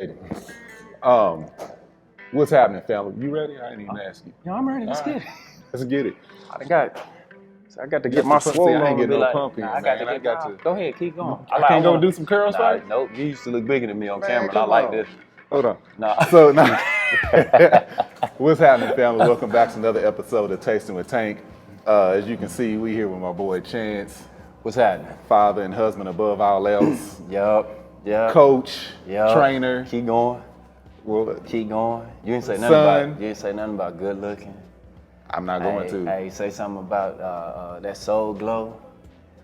Hey, Um, what's happening, family? You ready? I ain't even ask you. Yeah, I'm ready. Let's All get right, it. let's get it. I got to get Just my the pump. See, swole I ain't on and getting be no like, pump nah, in, I got to man. I get, got nah, to. go ahead, keep going. I can't go wanna, do some curls nah, first. nope, you used to look bigger than me on Man, camera, and I come like on. this. Hold on. Nah. So now, what's happening, family? Welcome back to another episode of Tasting with Tank. As you can see, we here with my boy Chance, What's happening? father and husband above all else, Yup. coach, trainer, Keep going. well, Keep going. You didn't say nothing son. about, you didn't say nothing about good looking. I'm not going Hey, to. hey, say something about that soul glow.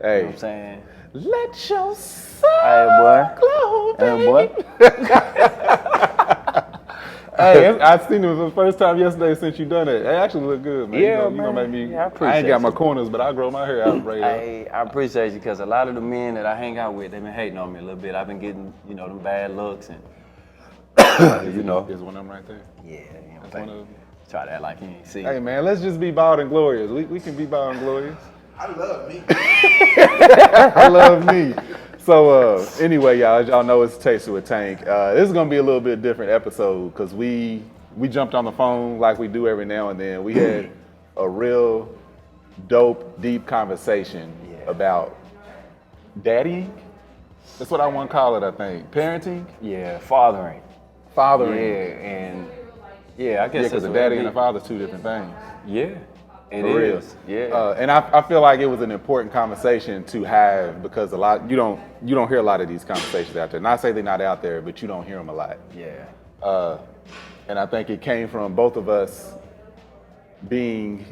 You know Hey, what I'm saying? let your soul Hey, boy. glow, Hey, boy. Hey, I seen it was the first time yesterday since you done it. It actually look good, man. Yeah, you gonna man. make me. Yeah, I I ain't appreciate got my you. corners, but I grow my hair out right up. I appreciate you because a lot of the men that I hang out with, they've been hating on me a little bit. I've been getting, them bad looks and, There's one of them right there. Yeah, That's one of them. Try to act like you ain't see. Hey, man, let's just be bald and glorious. We can be bald and glorious. I love me. I love me. So anyway, y'all, as y'all know, it's Tasty with Tank. This is gonna be a little bit different episode because we jumped on the phone like we do every now and then. We had a real dope, deep conversation about daddying. That's what I want to call it. I think parenting, Yeah, fathering. fathering. Yeah, and I guess Yeah, because that's a what daddy it and a be. father two different things. Yeah, it For real. is. Yeah. And I feel like it was an important conversation to have because a lot you don't hear a lot of these conversations out there. Not say they're not out there, but you don't hear them a lot. Yeah. And I think it came from both of us being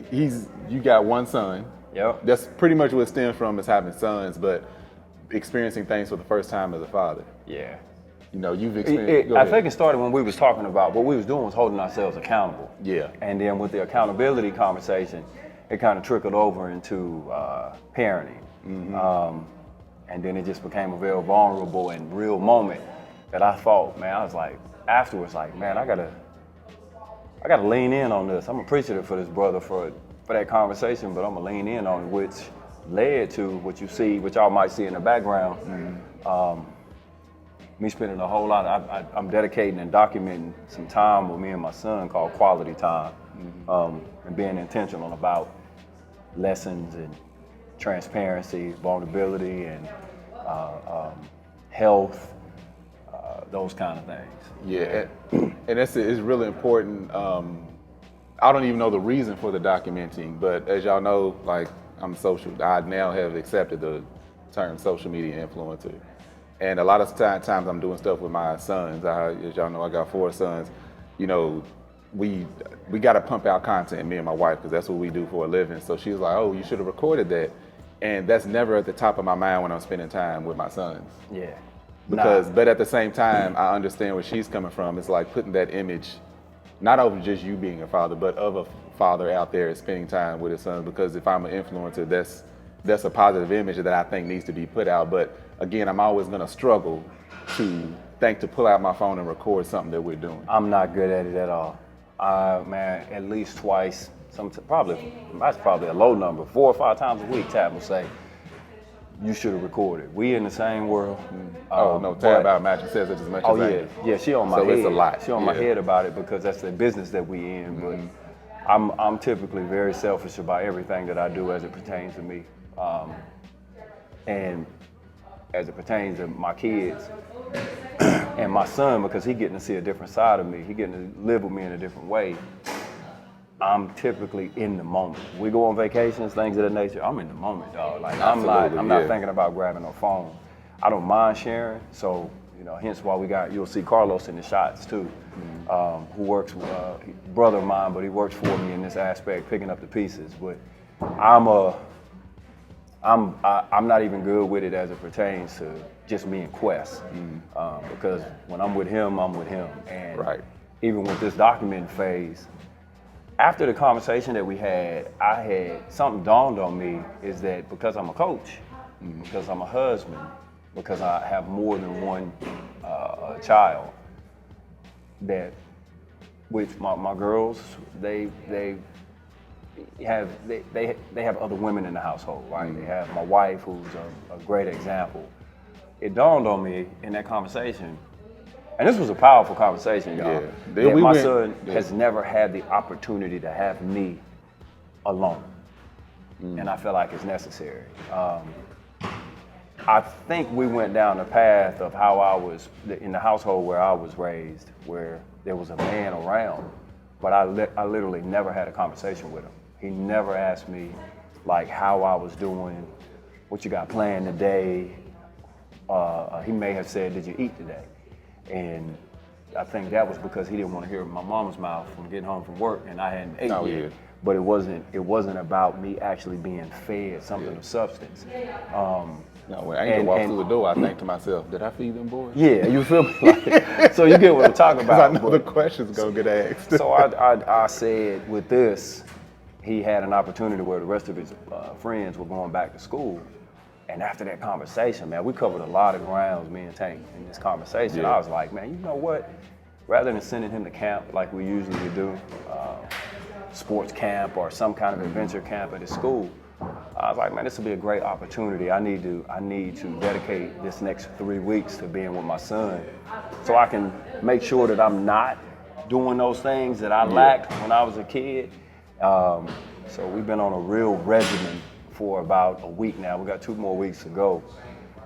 you got one son. Yep. That's pretty much what it stems from is having sons, but experiencing things for the first time as a father. Yeah. You've experienced. Go I ahead. think it started when we was talking about what we was doing was holding ourselves accountable. Yeah. And then with the accountability conversation, it kind of trickled over into parenting. And then it just became a very vulnerable and real moment that I thought, man, I was like, afterwards, like, man, I gotta lean in on this. I'm appreciative for this brother for that conversation, but I'm gonna lean in on it, which led to what you see, which y'all might see in the background. Me spending a whole lot. I'm dedicating and documenting some time with me and my son called quality time, and being intentional about lessons and transparency, vulnerability, and health, those kind of things. Yeah, and it's really important. I don't even know the reason for the documenting, but as y'all know, like I now have accepted the term social media influencer. And a lot of times I'm doing stuff with my sons. As y'all know, I got 4 sons. We got to pump out content, me and my wife, because that's what we do for a living. So she was like, oh, you should have recorded that. And that's never at the top of my mind when I'm spending time with my sons. Yeah. But at the same time, I understand where she's coming from. It's like putting that image, not over just you being a father, but of a father out there spending time with his sons. Because if I'm an influencer, that's a positive image that I think needs to be put out. But again, I'm always gonna struggle to pull out my phone and record something that we're doing. I'm not good at it at all. Man, at least twice, that's probably a low number, 4 or 5 times a week, Tab will say, you should have recorded. We in the same world. Tab out match says it as much as I am. Yeah, she on my So head. it's a lot. She on my Yeah. head about it because that's the business that we in. But I'm typically very selfish about everything that I do as it pertains to me. And as it pertains to my kids and my son, because he getting to see a different side of me, he getting to live with me in a different way. I'm typically in the moment. We go on vacations, things of that nature. I'm in the moment, dog. Like I'm not thinking about grabbing a phone. I don't mind sharing, so hence why you'll see Carlos in the shots too, who works brother of mine, but he works for me in this aspect, picking up the pieces. But I'm not even good with it as it pertains to just me and Quest, because when I'm with him, and even with this documenting phase. After the conversation that we had, something dawned on me is that because I'm a coach, because I'm a husband, because I have more than one child, that with my girls, they have other women in the household, right? They have my wife, who's a great example. It dawned on me in that conversation And this was a powerful conversation, y'all. Yeah. My son has never had the opportunity to have me alone. And I feel like it's necessary. I think we went down the path of how I was in the household where I was raised, where there was a man around, but I literally never had a conversation with him. He never asked me like how I was doing, what you got planned today. He may have said, did you eat today? And I think that was because he didn't want to hear my mom's mouth from getting home from work and I hadn't ate yet. Yeah. But it wasn't about me actually being fed something of substance. No, when I used to walk through the door, I think to myself, did I feed them boys? Yeah, you feel me? Like, so you get what I'm talking about. I know the questions gonna get asked. So I said with this, he had an opportunity where the rest of his friends were going back to school. And after that conversation, man, we covered a lot of grounds, me and Tank, in this conversation. Yeah. I was like, man, you know what? Rather than sending him to camp like we usually do, sports camp or some kind of adventure camp at his school, I was like, man, this will be a great opportunity. I need to dedicate this next 3 weeks to being with my son so I can make sure that I'm not doing those things that I lacked when I was a kid. So we've been on a real regimen for about a week now. We got 2 more weeks to go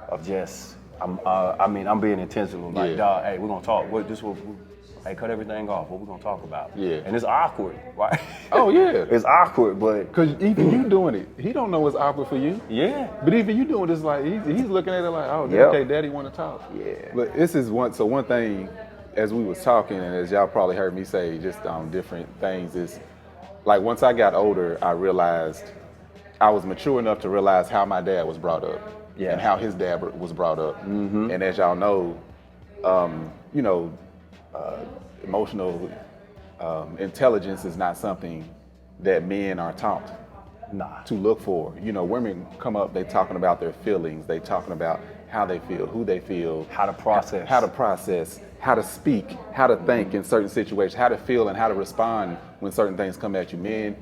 of just, I'm being intentional. Like, dog, hey, we're gonna talk. Hey, cut everything off. What we gonna talk about? Yeah. And it's awkward, right? Oh yeah. It's awkward, but because even you doing it, he don't know it's awkward for you. Yeah. But even you doing this, like he's looking at it like, oh, okay, Daddy want to talk. Yeah. But this is one thing, as we was talking, and as y'all probably heard me say, just on different things, is like once I got older, I realized I was mature enough to realize how my dad was brought up, and how his dad was brought up. Mm-hmm. And as y'all know, emotional intelligence is not something that men are taught to look for. You know, women come up, they talking about their feelings, they talking about how they feel, who they feel, how to process, how to speak, how to think in certain situations, how to feel and how to respond when certain things come at you. Men,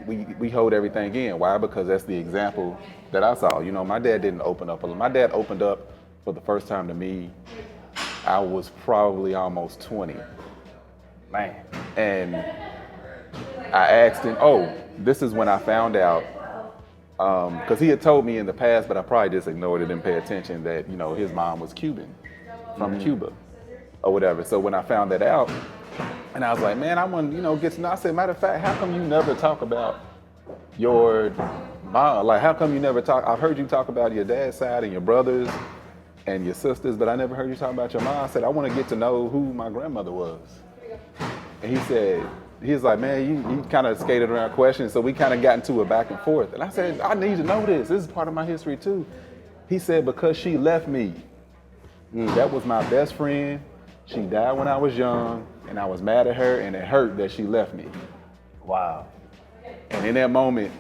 we hold everything in. Why? Because that's the example that I saw. You know, my dad didn't open up. My dad opened up for the first time to me, I was probably almost 20. Man. And I asked him, this is when I found out, because he had told me in the past, but I probably just ignored it and didn't pay attention, that, you know, his mom was Cuban, from Cuba or whatever. So when I found that out, and I was like, man, I want to, get to know. I said, matter of fact, how come you never talk about your mom? Like, how come you never talk? I've heard you talk about your dad's side and your brothers and your sisters, but I never heard you talk about your mom. I said, I want to get to know who my grandmother was. And he was like, man, you kind of skated around questions, so we kind of got into a back and forth. And I said, I need to know this. This is part of my history too. He said, because she left me. That was my best friend. She died when I was young, and I was mad at her, and it hurt that she left me. Wow. And in that moment,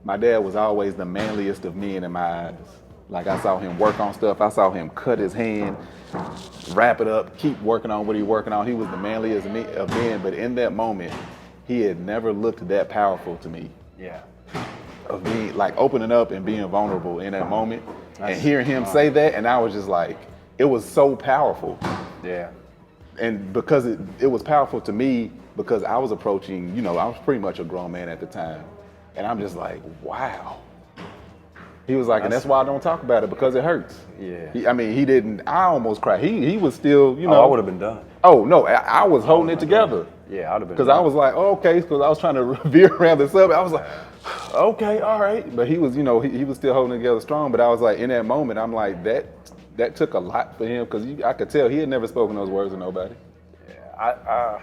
my dad was always the manliest of men in my eyes. Like, I saw him work on stuff. I saw him cut his hand, wrap it up, keep working on what he working on. He was the manliest of men, but in that moment, he had never looked that powerful to me. Yeah. Of being, like, opening up and being vulnerable in that moment. And hearing him say that, and I was just like, it was so powerful. Yeah. And because it was powerful to me, because I was approaching, I was pretty much a grown man at the time. And I'm just like, wow. He was like, and that's why I don't talk about it, because it hurts. Yeah. He didn't, I almost cried. He was still, I would have been done. Oh, no, I was holding it together. Yeah, I would have been Because I was like, okay, because I was trying to veer around the subject. I was like, okay, all right. But he was, he was still holding it together strong. But I was like, in that moment, I'm like, that took a lot for him, because I could tell he had never spoken those words to nobody. Yeah,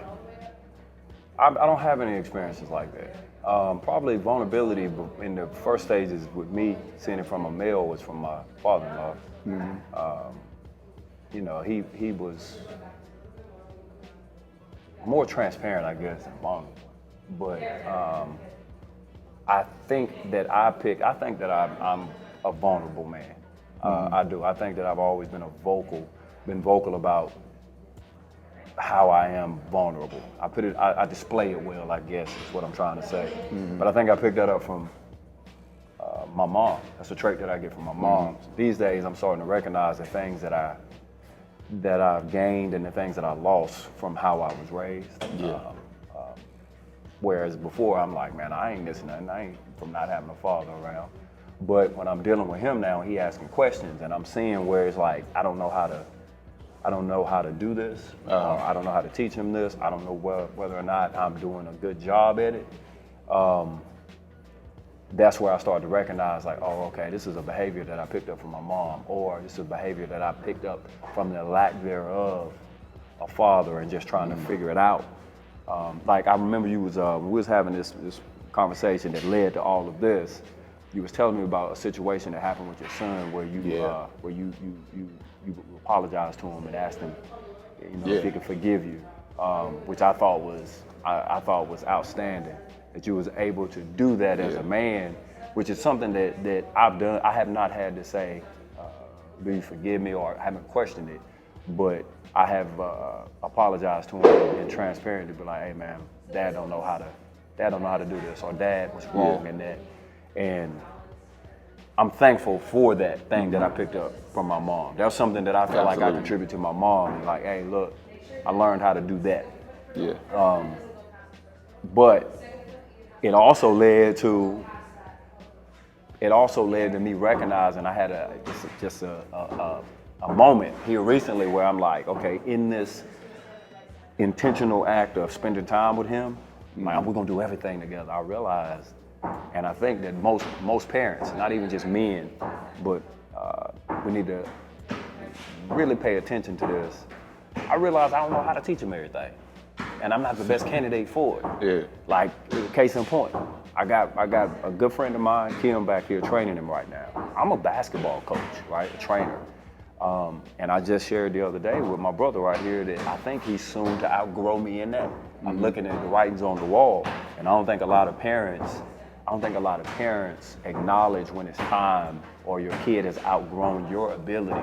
I don't have any experiences like that. Probably vulnerability in the first stages with me seeing it from a male was from my father-in-law. Mm-hmm. He was more transparent, I guess, than mom. But I think that I'm a vulnerable man. I do. I think that I've always been vocal about how I am vulnerable. I display it well, I guess, is what I'm trying to say. Mm-hmm. But I think I picked that up from my mom. That's a trait that I get from my mom. These days, I'm starting to recognize the things that that I've gained and the things that I lost from how I was raised. Yeah. Whereas before I'm like, man, I ain't missing nothing. I ain't from not having a father around. But when I'm dealing with him now, he asking questions, and I'm seeing where it's like, I don't know how to do this. I don't know how to teach him this. I don't know whether or not I'm doing a good job at it. That's where I started to recognize, like, oh, okay, this is a behavior that I picked up from my mom, or this is a behavior that I picked up from the lack thereof a father, and just trying to figure it out. Like, I remember we was having this conversation that led to all of this. You was telling me about a situation that happened with your son where you apologized to him and asked him, if he could forgive you, which I thought was outstanding. That you was able to do that as a man, which is something that I've done. I have not had to say, do you forgive me, or I haven't questioned it, but I have apologized to him and been transparent to be like, hey man, Dad don't know how to do this, or Dad was wrong in that. And I'm thankful for that thing that I picked up from my mom. That was something that I felt like I contributed to my mom. And like, hey, look, I learned how to do that. Yeah. But it also led to me recognizing I had a moment here recently where I'm like, okay, in this intentional act of spending time with him, like, we're gonna do everything together. I realized, and I think that most parents, not even just men, but we need to really pay attention to this. I realized I don't know how to teach him everything, and I'm not the best candidate for it. Yeah. Like, case in point, I got a good friend of mine, Kim, back here training him right now. I'm a basketball coach, right, a trainer. And I just shared the other day with my brother right here that I think he's soon to outgrow me in that. I'm looking at the writings on the wall, and I don't think a lot of parents acknowledge when it's time, or your kid has outgrown your ability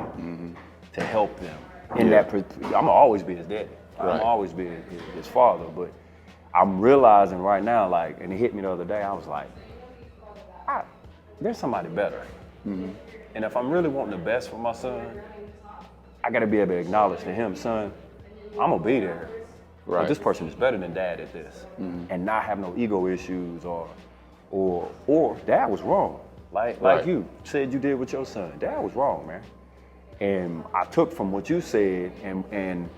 to help them. In that, I'm gonna always be his daddy. I'm gonna always be his father. But I'm realizing right now, like, and it hit me the other day, I was like, there's somebody better. And if I'm really wanting the best for my son, I gotta be able to acknowledge to him, son, I'm gonna be there. Right. But this person is better than Dad at this. And not have no ego issues, or Dad was wrong. Like you said you did with your son. Dad was wrong, man. And I took from what you said and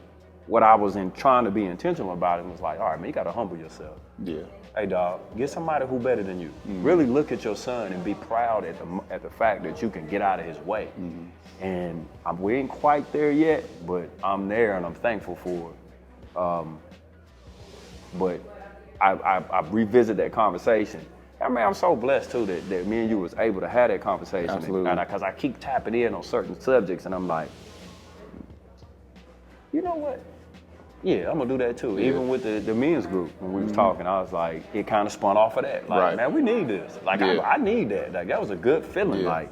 what I was trying to be intentional about it was like, all right, man, you gotta humble yourself. Yeah. Hey dog, get somebody who better than you. Really look at your son and be proud at the fact that you can get out of his way. And we ain't quite there yet, but I'm there and I'm thankful for it. But I revisit that conversation. I mean, I'm so blessed too that me and you was able to have that conversation. Absolutely. Because I keep tapping in on certain subjects, and I'm like, you know what? Yeah, I'm gonna do that too. Yeah. Even with the men's group, when we was talking, I was like, it kind of spun off of that. Like, man, we need this. Like, I need that. Like, that was a good feeling. Like,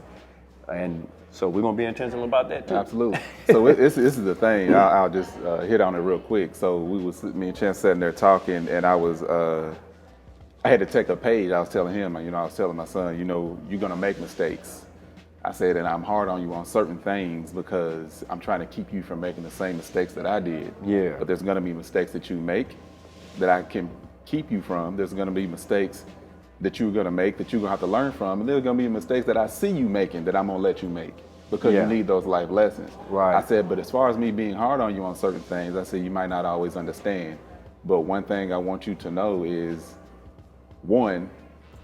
and so we're gonna be intentional about that too. Absolutely. So this is the thing. I'll just hit on it real quick. So me and Chance sitting there talking, and I had to take a page. I was telling him, I was telling my son, you're gonna make mistakes. I said, and I'm hard on you on certain things because I'm trying to keep you from making the same mistakes that I did. Yeah. But there's gonna be mistakes that you make that I can keep you from. There's gonna be mistakes that you're gonna make that you're gonna have to learn from. And there's gonna be mistakes that I see you making that I'm gonna let you make because you need those life lessons. Right. I said, but as far as me being hard on you on certain things, I said, you might not always understand. But one thing I want you to know is, one,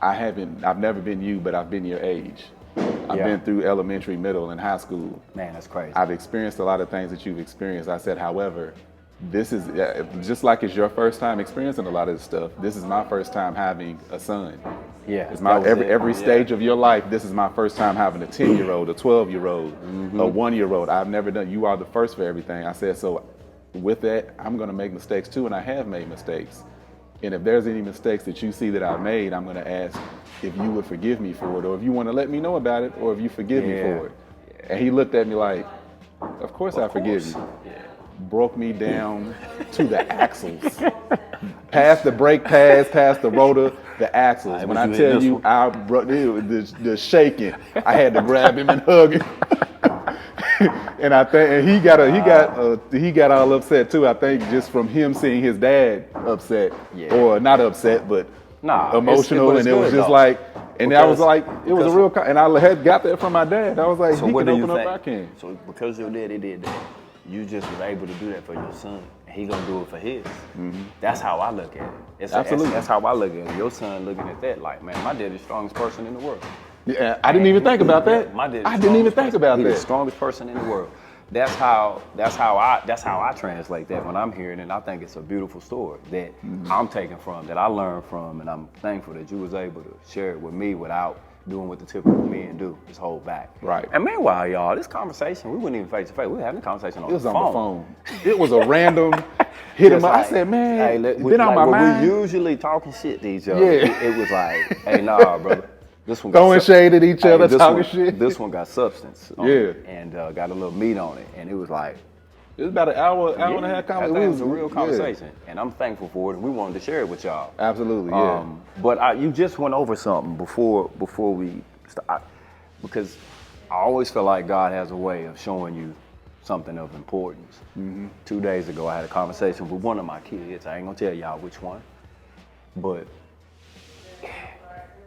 I've never been you, but I've been your age. I've been through elementary, middle, and high school. Man, that's crazy. I've experienced a lot of things that you've experienced. I said, however, this is just like it's your first time experiencing a lot of this stuff. This is my first time having a son. Yeah. It's every stage of your life. This is my first time having a 10-year-old, a 12-year-old, a 1-year-old. I've never done. You are the first for everything. I said, so with that, I'm going to make mistakes too, and I have made mistakes. And if there's any mistakes that you see that I've made, I'm going to ask if you would forgive me for it, or if you want to let me know about it, or if you forgive me for it. And he looked at me like, of course I forgive you. Yeah. Broke me down to the axles. Past the brake pads, past the rotor, the axles. When I tell you, the shaking, I had to grab him and hug him. And I think and he got all upset too. I think just from him seeing his dad upset, or not upset, but emotional, and it was just like, and I was like, it was a real, and I had got that from my dad. I was like, so he what can do you open think? up, I can. So because your daddy did that, you just was able to do that for your son. He gonna do it for his. That's how I look at it. Absolutely. That's how I look at it. Your son looking at that like, man, my daddy's the strongest person in the world. Yeah, I didn't even think about that. I didn't even think about that. He's the strongest person in the world. That's how I translate that when I'm hearing it. And I think it's a beautiful story that I'm taking from, that I learned from, and I'm thankful that you was able to share it with me without doing what the typical men do, just hold back. Right. And meanwhile, y'all, this conversation, we wasn't even face to face. We were having a conversation on the phone. It was on the phone. It was a random hit him up. I said, man, it's been on my mind. We usually talking shit to each other. Yeah. It was like, hey, nah, brother. This one throwing shade at each other, talking shit. This one got substance on it, and got a little meat on it. And it was like, it was about an hour and a half conversation. It was a real conversation, and I'm thankful for it. And we wanted to share it with y'all. Absolutely, yeah. But you just went over something before we start, because I always feel like God has a way of showing you something of importance. 2 days ago, I had a conversation with one of my kids. I ain't gonna tell y'all which one, but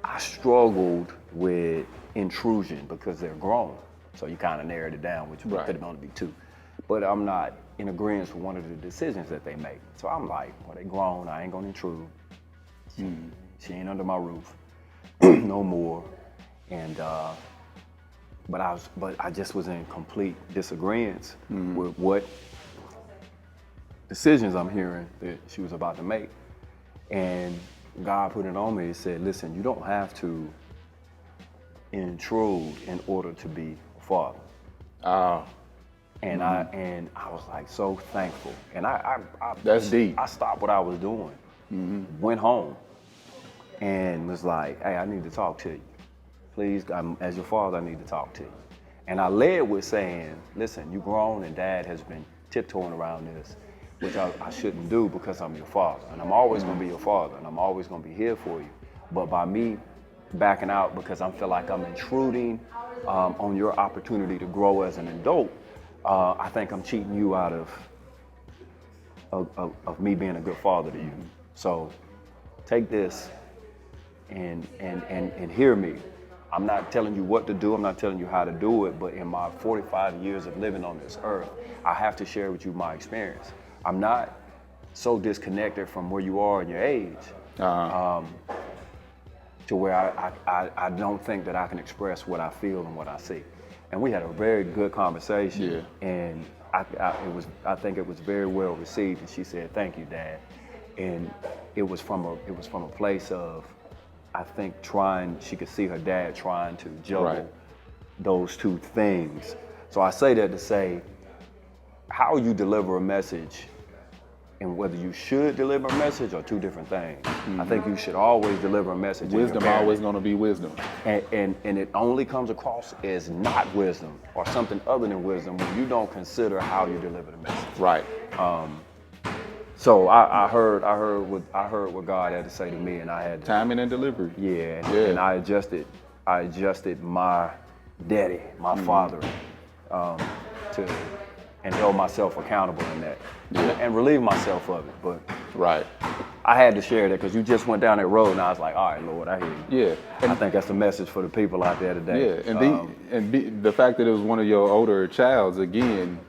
I struggled with intrusion because they're grown. So you kind of narrowed it down, which could only be two. But I'm not in agreement with one of the decisions that they make. So I'm like, well, they grown, I ain't gonna intrude. She ain't under my roof no more. And but I just was in complete disagreement with what decisions I'm hearing that she was about to make. And God put it on me and said, listen, you don't have to intrude in order to be a father. And I was like so thankful. And I that's deep. I stopped what I was doing, went home, and was like, hey, I need to talk to you. Please, as your father, I need to talk to you. And I led with saying, listen, you grown and dad has been tiptoeing around this, which I shouldn't do because I'm your father. And I'm always gonna be your father, and I'm always gonna be here for you. But by me backing out because I feel like I'm intruding on your opportunity to grow as an adult, I think I'm cheating you out of me being a good father to you. So take this and hear me. I'm not telling you what to do, I'm not telling you how to do it, but in my 45 years of living on this earth, I have to share with you my experience. I'm not so disconnected from where you are in your age to where I don't think that I can express what I feel and what I see. And we had a very good conversation, and I think it was very well received. And she said, "Thank you, Dad." And it was from a place of, I think, she could see her dad trying to juggle those two things. So I say that to say, how you deliver a message and whether you should deliver a message are two different things. I think you should always deliver a message. Wisdom always gonna be wisdom. And it only comes across as not wisdom or something other than wisdom when you don't consider how you deliver the message. Right. So I heard what God had to say to me, and I had timing and delivery. And I adjusted my daddy, my father, and held myself accountable in that, and relieve myself of it. But I had to share that because you just went down that road, and I was like, all right, Lord, I hear you. Yeah, and I think that's the message for the people out there today. Yeah, and the fact that it was one of your older childs, again,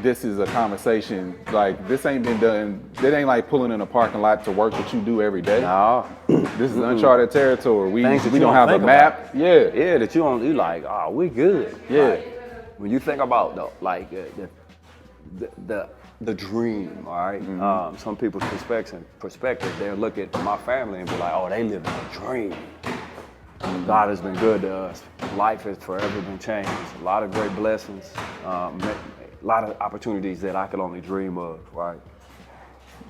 this is a conversation, like, this ain't been done, it ain't like pulling in a parking lot to work that you do every day. No. This is uncharted territory. We don't have a map. Yeah, that you like, oh, we good. Yeah. Like, when you think about the dream, all right? Some people's perspective, they'll look at my family and be like, oh, they live in a dream. God has been good to us. Life has forever been changed. A lot of great blessings, a lot of opportunities that I could only dream of, right?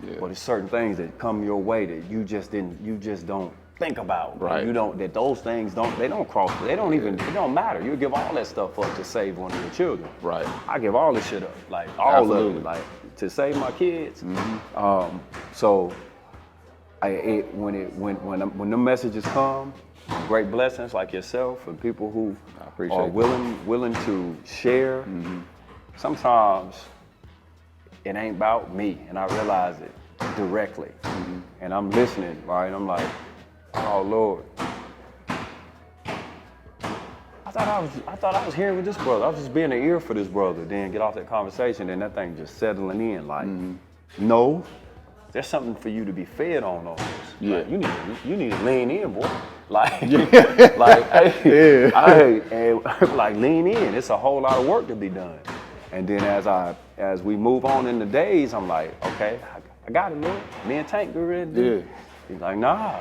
Yeah. But there's certain things that come your way that you just don't think about. Right. That those things don't matter. You give all that stuff up to save one of your children. Right. I give all this shit up, like all of it, like to save my kids. So when the messages come, great blessings like yourself and people who are that. willing to share. Sometimes it ain't about me, and I realize it directly. And I'm listening, right? And I'm like, oh Lord. I thought I was hearing with this brother. I was just being an ear for this brother. Then get off that conversation, and that thing just settling in. Like, no, there's something for you to be fed on this. Yeah. Like, you need to lean in, boy. Like, like lean in. It's a whole lot of work to be done. And then as we move on in the days, I'm like, okay, I got it, Lord. Me and Tank go ready. Yeah. He's like, nah.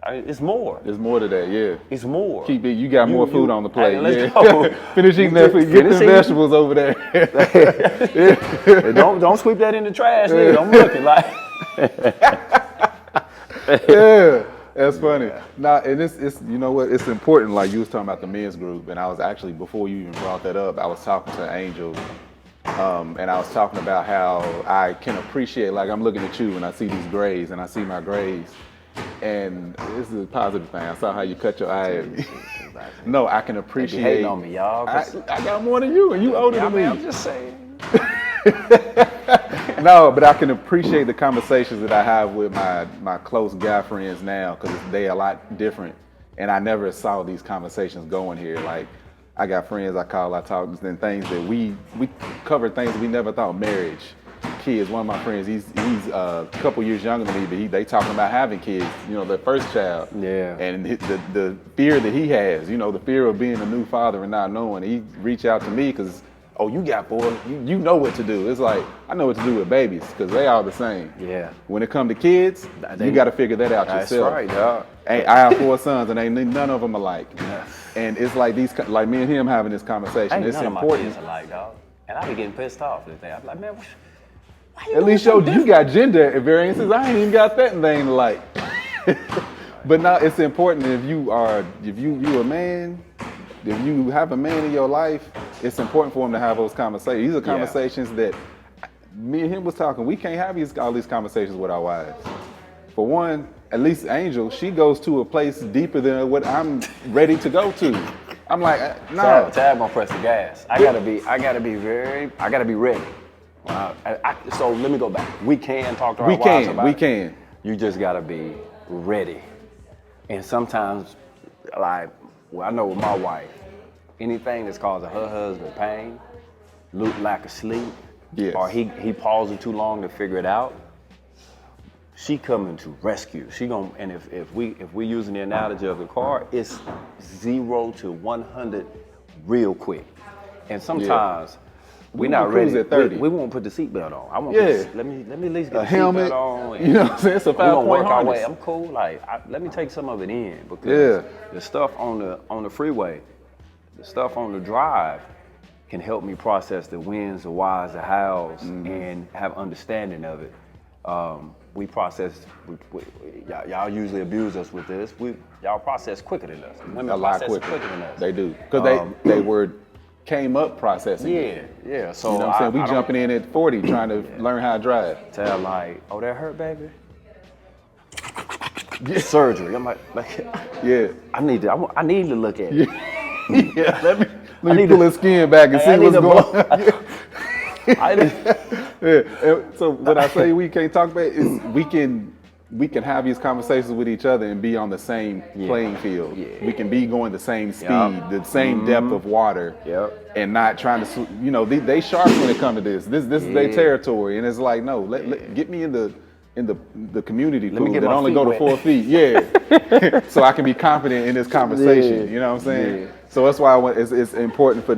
It's more. There's more to that, yeah. It's more. Keep it. You got more food on the plate. Let's go. Finish eating that food. Get the vegetables over there. Don't sweep that in the trash, nigga. I'm looking like. Yeah, that's funny. Nah, and it's you know what? It's important. Like you was talking about the men's group, and I was actually before you even brought that up, I was talking to Angel. And I was talking about how I can appreciate, like I'm looking at you and I see these grays and I see my grays. And this is a positive thing. I saw how you cut your eye at me. No, I can appreciate. They hating on me, y'all. I got more than you, and you older than me. I'm just saying. No, but I can appreciate the conversations that I have with my close guy friends now, because they a lot different. And I never saw these conversations going here. Like, I got friends I talk, and things that we cover things we never thought. Marriage, kids. One of my friends, he's a couple years younger than me, but they talking about having kids. You know, their first child. Yeah. And the fear that he has. You know, the fear of being a new father and not knowing. He reached out to me because, oh, you got boys. You know what to do. It's like I know what to do with babies because they all the same. Yeah. When it come to kids, you got to figure that out yourself. That's right, dog. I have 4 sons, and ain't none of them alike. Yeah. And it's like like me and him having this conversation. Ain't It's none important. of my kids alike, dog. And I be getting pissed off with that. I'm like, man, at least you got gender variances. I ain't even got that, and they ain't alike. But now it's important if you a man, if you have a man in your life, it's important for him to have those conversations. These are conversations that me and him was talking. We can't have all these conversations with our wives. For one, at least Angel, she goes to a place deeper than what I'm ready to go to. I'm like, no. Tab gonna press the gas. I gotta be ready. So let me go back. We can talk to our wives about it. We can. You just gotta be ready. And sometimes, like, well, I know with my wife, anything that's causing her husband pain, lack of sleep, or he pausing too long to figure it out, she coming to rescue. She gonna, and if we using the analogy of the car, it's 0 to 100 real quick. And sometimes we're not ready. At 30. We won't put the seatbelt on. I won't. Let me at least get a helmet on. You know what I'm saying? It's a 5-point harness. Our way. I'm cool. Like, let me take some of it in because the stuff on the freeway, the stuff on the drive, can help me process the whens, the whys, the hows, and have understanding of it. We process. Y'all usually abuse us with this. Y'all process quicker than us. Women a lot quicker than us. They do because they came up processing. Yeah. So you know what I'm saying? We jumping in at 40 trying to learn how to drive. Tell like, oh, that hurt, baby. Surgery. I'm like, I need to look at it. Let me pull his skin back and see what's going on. So what I say we can't talk about is we can have these conversations with each other and be on the same playing field. We can be going the same speed, the same depth of water, and not trying to, they sharp when it comes to this. This is their territory, and it's like, no, get me in the community pool that only go to 4 feet. So I can be confident in this conversation. You know what I'm saying? So that's why it's important for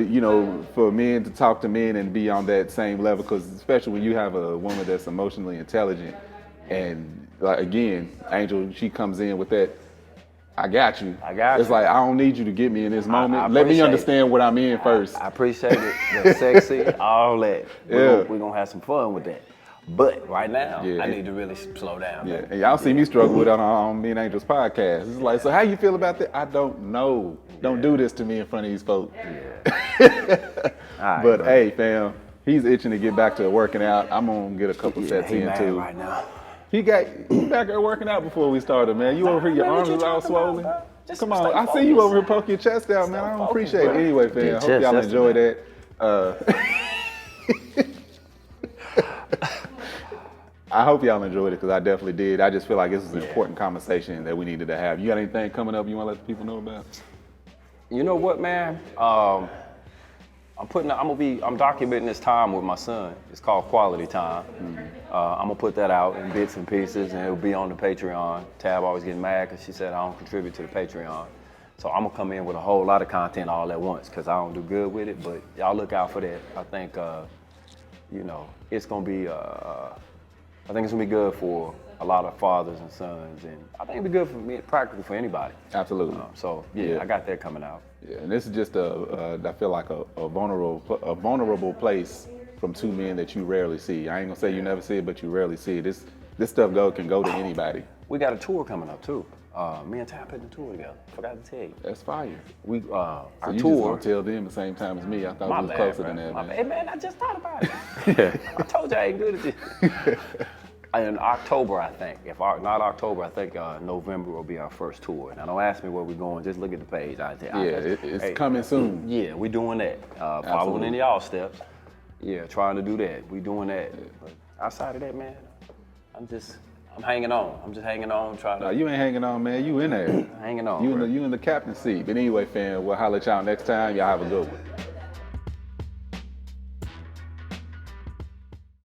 for men to talk to men and be on that same level, because especially when you have a woman that's emotionally intelligent, and like again, Angel, she comes in with that, I got you. It's like, I don't need you to get me in this moment. Let me understand what I'm in first. I appreciate it. The sexy, all that. We're gonna have some fun with that. But right now, I need to really slow down. Yeah, and y'all see me struggle with it on Me and Angel's podcast. It's like, so how you feel about that? I don't know. Don't do this to me in front of these folks. But bro, hey, fam, he's itching to get back to working out. I'm gonna get a couple sets in too. Right now. He back there working out before we started, man. You over here, your arms is all swollen. Come on, I see you over here poking your chest out, man. I don't appreciate it. Anyway, fam, I hope y'all enjoy that. I hope y'all enjoyed it because I definitely did. I just feel like this is an important conversation that we needed to have. You got anything coming up you want to let the people know about? You know what, man? I'm documenting this time with my son. It's called Quality Time. I'm gonna put that out in bits and pieces, and it'll be on the Patreon. Tab always getting mad because she said I don't contribute to the Patreon. So I'm gonna come in with a whole lot of content all at once because I don't do good with it. But y'all look out for that. I think it's gonna be. I think it's gonna be good for a lot of fathers and sons, and I think it'll be good for me, practical for anybody. Absolutely. I got that coming out. Yeah, and this is just I feel like a vulnerable place from two men that you rarely see. I ain't gonna say you never see it, but you rarely see it. This stuff can go to anybody. We got a tour coming up too. Me and Ty putting a tour together. Forgot to tell you. That's fire. Our you tour. Just gonna tell them the same time as me. I thought we was closer than that. Hey man, I just thought about it. I told you I ain't good at this. In October, I think. If not October, I think November will be our first tour. Now, don't ask me where we're going. Just look at the page. It's coming soon. Yeah, we're doing that. Following in y'all steps. Yeah, trying to do that. We doing that. But outside of that, man, I'm hanging on. I'm just hanging on, trying to. No, you ain't hanging on, man. You in there. Hanging on. You in the captain's seat. But anyway, fam, we'll holler at y'all next time. Y'all have a good one.